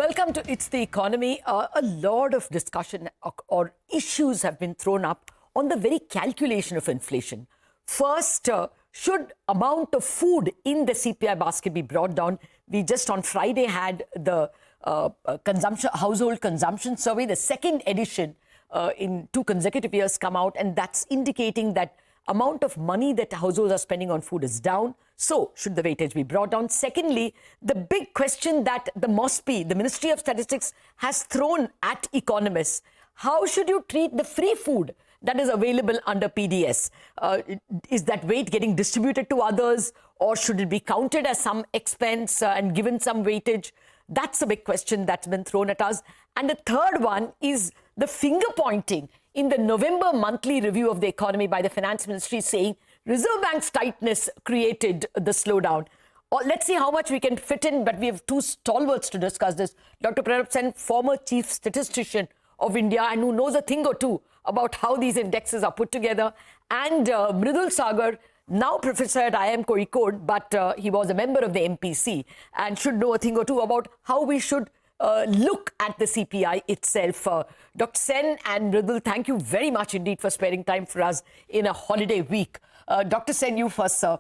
Welcome to It's the Economy. A lot of discussion or issues have been thrown up on the very calculation of inflation. First, should amount of food in the CPI basket be brought down? We just on Friday had the household consumption survey, the second edition in 2 consecutive years come out, and that's indicating that amount of money that households are spending on food is down. So, should the weightage be brought down? Secondly, the big question that the MOSPI, the Ministry of Statistics, has thrown at economists: how should you treat the free food that is available under PDS? Is that weight getting distributed to others, or should it be counted as some expense and given some weightage? That's a big question that's been thrown at us. And the third one is the finger pointing in the November monthly review of the economy by the Finance Ministry, saying Reserve Bank's tightness created the slowdown. Let's see how much we can fit in, but we have 2 stalwarts to discuss this. Dr. Pronab Sen, former chief statistician of India and who knows a thing or two about how these indexes are put together, and Mridul Saggar, now professor at IIM Kozhikode, but he was a member of the MPC and should know a thing or two about how we should look at the CPI itself. Dr. Sen and Mridul, thank you very much indeed for sparing time for us in a holiday week. Dr. Sen, you first, sir.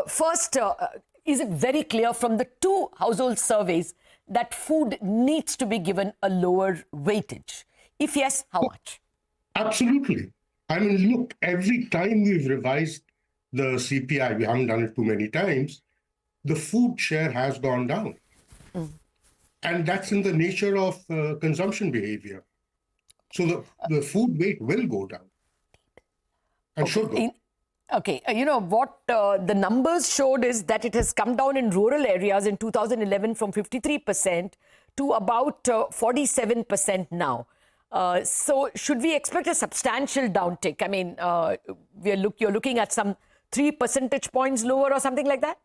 First, is it very clear from the 2 household surveys that food needs to be given a lower weightage? If yes, how much? Absolutely. I mean, look, every time we've revised the CPI, we haven't done it too many times, the food share has gone down. And that's in the nature of consumption behavior. So the food weight will go down and should go. Okay, you know what the numbers showed is that it has come down in rural areas in 2011 from 53% to about 47% now. So should we expect a substantial downtick? I mean, you're looking at some 3 percentage points lower or something like that?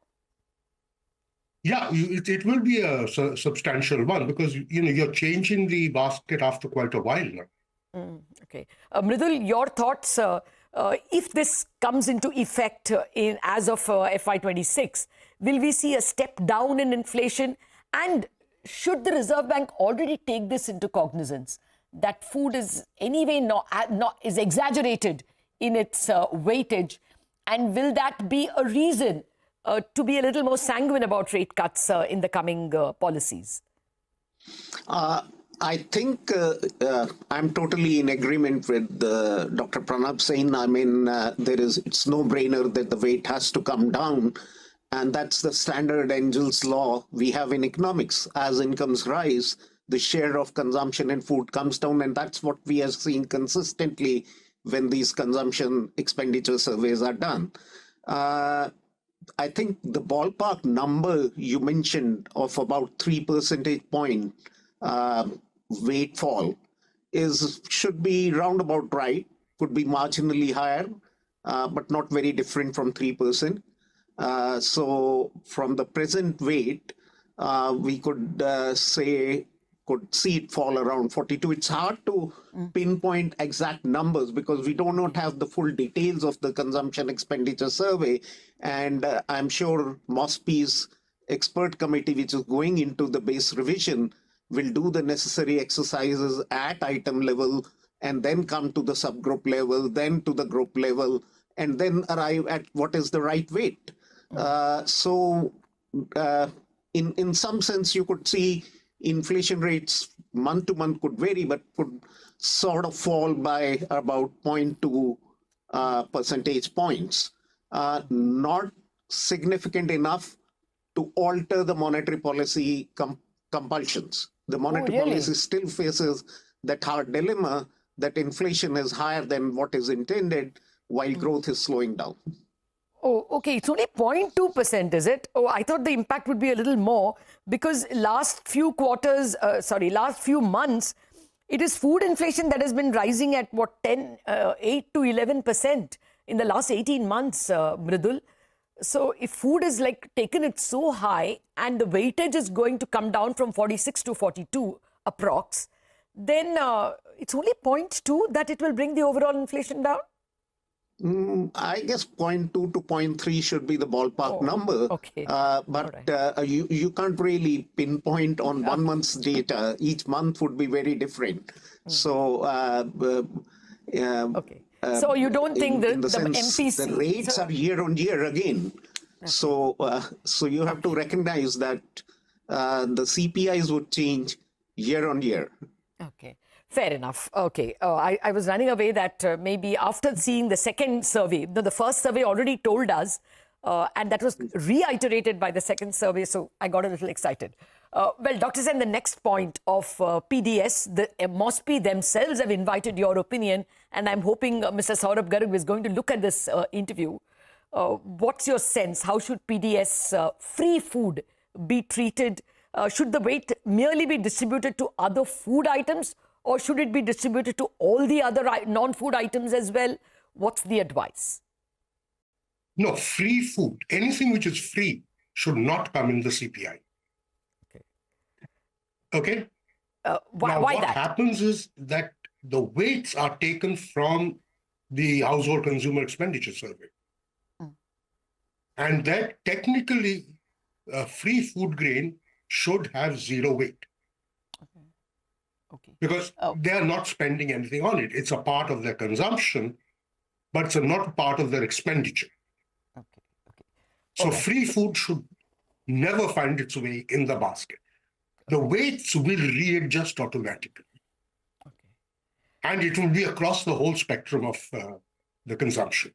Yeah, it will be a substantial one because, you're changing the basket after quite a while now. Okay. Mridul, your thoughts, if this comes into effect as of FY26, will we see a step down in inflation? And should the Reserve Bank already take this into cognizance, that food is anyway is exaggerated in its weightage? And will that be a reason to be a little more sanguine about rate cuts in the coming policies? I think I'm totally in agreement with Dr. Pronab Sen. I mean, it's no brainer that the weight has to come down. And that's the standard Engel's law we have in economics. As incomes rise, the share of consumption in food comes down. And that's what we are seeing consistently when these consumption expenditure surveys are done. I think the ballpark number you mentioned of about 3 percentage point weight fall should be roundabout right, could be marginally higher, but not very different from 3%. So from the present weight, we could see it fall around 42. It's hard to pinpoint exact numbers because we do not have the full details of the consumption expenditure survey. And I'm sure MOSPI's expert committee, which is going into the base revision, will do the necessary exercises at item level and then come to the subgroup level, then to the group level, and then arrive at what is the right weight. So in some sense, you could see inflation rates month to month could vary, but could sort of fall by about 0.2 percentage points. Not significant enough to alter the monetary policy compulsions. The monetary policy still faces that hard dilemma that inflation is higher than what is intended while growth is slowing down. Oh, okay. It's only 0.2%, is it? Oh, I thought the impact would be a little more because last few months, it is food inflation that has been rising at 8 to 11% in the last 18 months, Mridul. So if food is taken it so high and the weightage is going to come down from 46 to 42 approx, then it's only 0.2 that it will bring the overall inflation down? I guess 0.2 to 0.3 should be the ballpark number. Okay. But you can't really pinpoint on 1 month's data. Each month would be very different. So, Okay. So you don't think in the the sense MPC... the rates are year on year again. So, so you have to recognize that the CPIs would change year on year. Okay, fair enough. Okay, I was running away that maybe after seeing the second survey, the first survey already told us, and that was reiterated by the second survey, so I got a little excited. Well, Dr. Sen, the next point of PDS, the MOSPI themselves have invited your opinion, and I'm hoping Mr. Saurabh Garg is going to look at this interview. What's your sense? How should PDS free food be treated? Should the weight merely be distributed to other food items, or should it be distributed to all the other non-food items as well? What's the advice? No, free food, anything which is free should not come in the CPI. Okay? Why what that? happens is that the weights are taken from the Household Consumer Expenditure Survey. And that technically free food grain should have zero weight. Okay. Because they are not spending anything on it. It's a part of their consumption, but it's not part of their expenditure. Okay. So free food should never find its way in the basket. The weights will readjust automatically. And it will be across the whole spectrum of the consumption.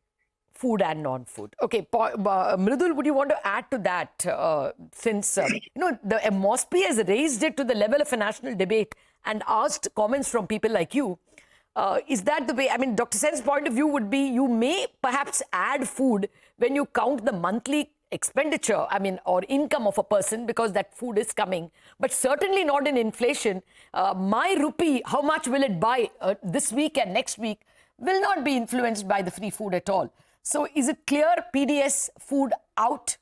Food and non-food. Okay, Mridul, would you want to add to that? Since, the MOSPI has raised it to the level of a national debate and asked comments from people like you. Is that the way? I mean, Dr. Sen's point of view would be you may perhaps add food when you count the monthly expenditure, or income of a person, because that food is coming, but certainly not in inflation. My rupee, how much will it buy this week and next week, will not be influenced by the free food at all. So is it clear PDS food out?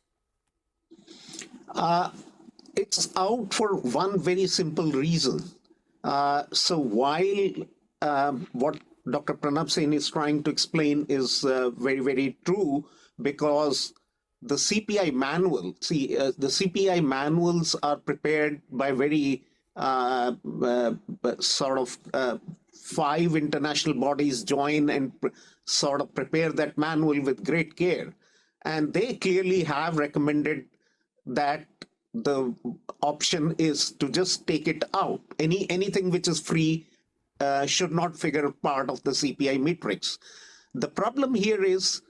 It's out for one very simple reason. So while what Dr. Pronab Sen is trying to explain is very, very true, because the CPI manual, the CPI manuals are prepared by very sort of 5 international bodies join and sort of prepare that manual with great care. And they clearly have recommended that the option is to just take it out. Anything which is free should not figure part of the CPI matrix. The problem here is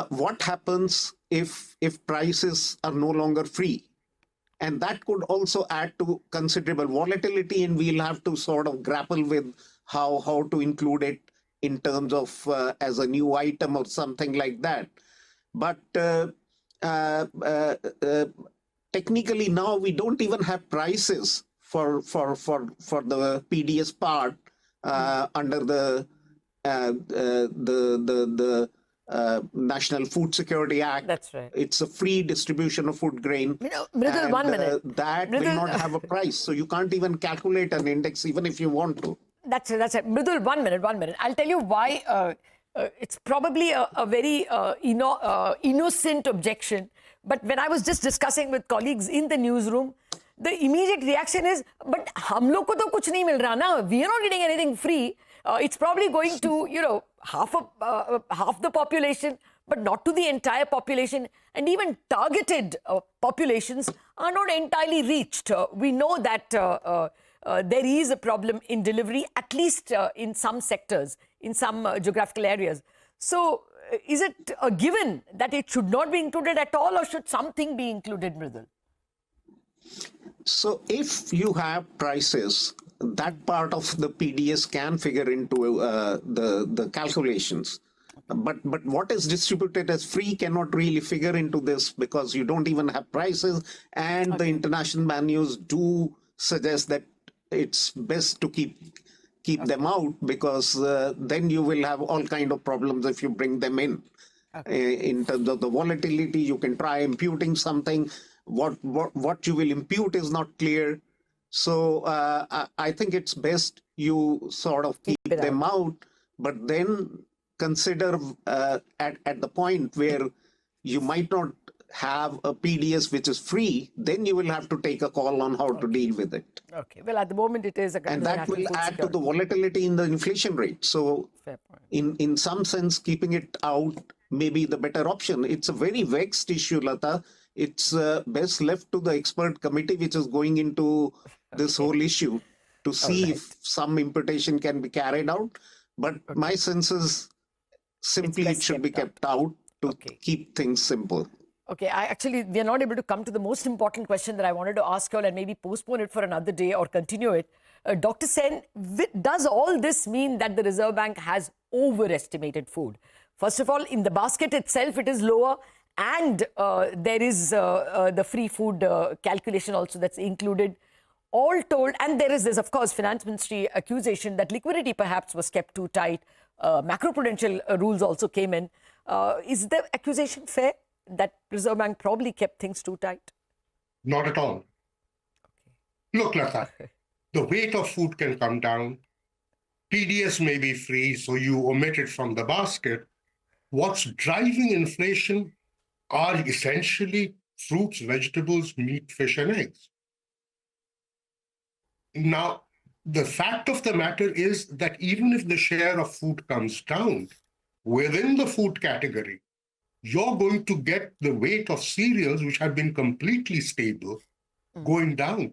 what happens if prices are no longer free? And that could also add to considerable volatility, and we'll have to sort of grapple with how to include it in terms of as a new item or something like that. But technically now we don't even have prices for the PDS part under the National Food Security Act. That's right. It's a free distribution of food grain. Mridul, 1 minute. That will not have a price. So you can't even calculate an index even if you want to. That's it. Mridul, 1 minute. I'll tell you why it's probably a very innocent objection. But when I was just discussing with colleagues in the newsroom, the immediate reaction is, but hum log ko to kuch nahi mil raha na. We are not getting anything free. It's probably going to, half the population, but not to the entire population. And even targeted populations are not entirely reached. We know that there is a problem in delivery, at least in some sectors, in some geographical areas. So is it a given that it should not be included at all, or should something be included, Mridul? So if you have prices, that part of the PDS can figure into the calculations. But what is distributed as free cannot really figure into this, because you don't even have prices, and the international manuals do suggest that it's best to keep them out, because then you will have all kind of problems if you bring them in. In terms of the volatility, you can try imputing something. What you will impute is not clear. So I think it's best you sort of keep them out, but then consider at the point where you might not have a PDS which is free, then you will have to take a call on how to deal with it. Okay. Well, at the moment, it is a And that will add to the volatility in the inflation rate. So Fair point. in some sense, keeping it out may be the better option. It's a very vexed issue, Latha. It's best left to the expert committee which is going into this whole issue to see if some imputation can be carried out. But my sense is simply it should be kept out to keep things simple. Okay, we are not able to come to the most important question that I wanted to ask you all and maybe postpone it for another day or continue it. Dr. Sen, does all this mean that the Reserve Bank has overestimated food? First of all, in the basket itself, it is lower, and there is the free food calculation also that's included. All told, and there is this, of course, Finance Ministry accusation that liquidity perhaps was kept too tight. Macroprudential rules also came in. Is the accusation fair that Reserve Bank probably kept things too tight? Not at all. Look, Latha, the weight of food can come down. PDS may be free, so you omit it from the basket. What's driving inflation are essentially fruits, vegetables, meat, fish, and eggs. Now, the fact of the matter is that even if the share of food comes down, within the food category, you're going to get the weight of cereals, which have been completely stable, going down.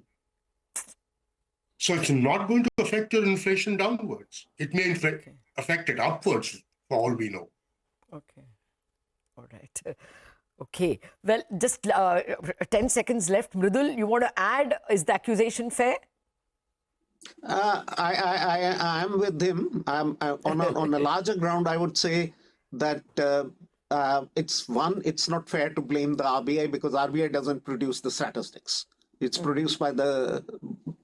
So it's not going to affect your inflation downwards. It may affect it upwards, for all we know. Okay. All right. Okay. Well, just 10 seconds left. Mridul, you want to add, is the accusation fair? I am with him. On a larger ground, I would say that it's not fair to blame the RBI because RBI doesn't produce the statistics. It's produced by the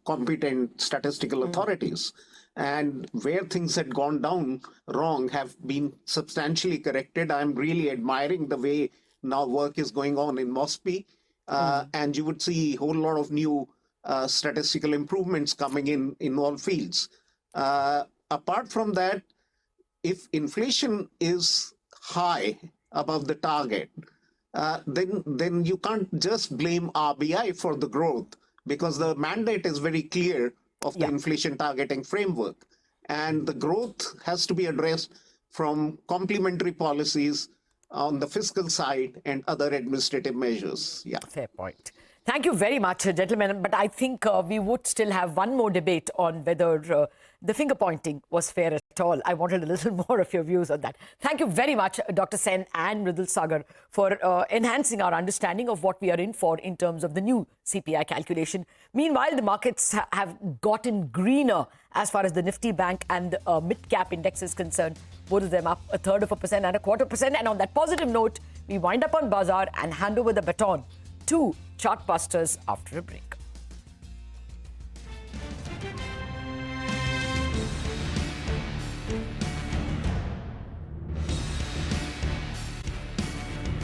competent statistical authorities. And where things had gone down wrong have been substantially corrected. I'm really admiring the way now work is going on in MOSPI. And you would see a whole lot of new statistical improvements coming in all fields. Apart from that, if inflation is high above the target, then you can't just blame RBI for the growth because the mandate is very clear of the inflation targeting framework. And the growth has to be addressed from complementary policies on the fiscal side and other administrative measures. Yeah. Fair point. Thank you very much, gentlemen. But I think we would still have one more debate on whether the finger pointing was fair at all. I wanted a little more of your views on that. Thank you very much, Dr. Sen and Mridul Saggar, for enhancing our understanding of what we are in for in terms of the new CPI calculation. Meanwhile, the markets have gotten greener as far as the Nifty Bank and the mid-cap index is concerned. Both of them up 1/3% and 1/4%. And on that positive note, we wind up on Bazaar and hand over the baton to Chartbusters after a break.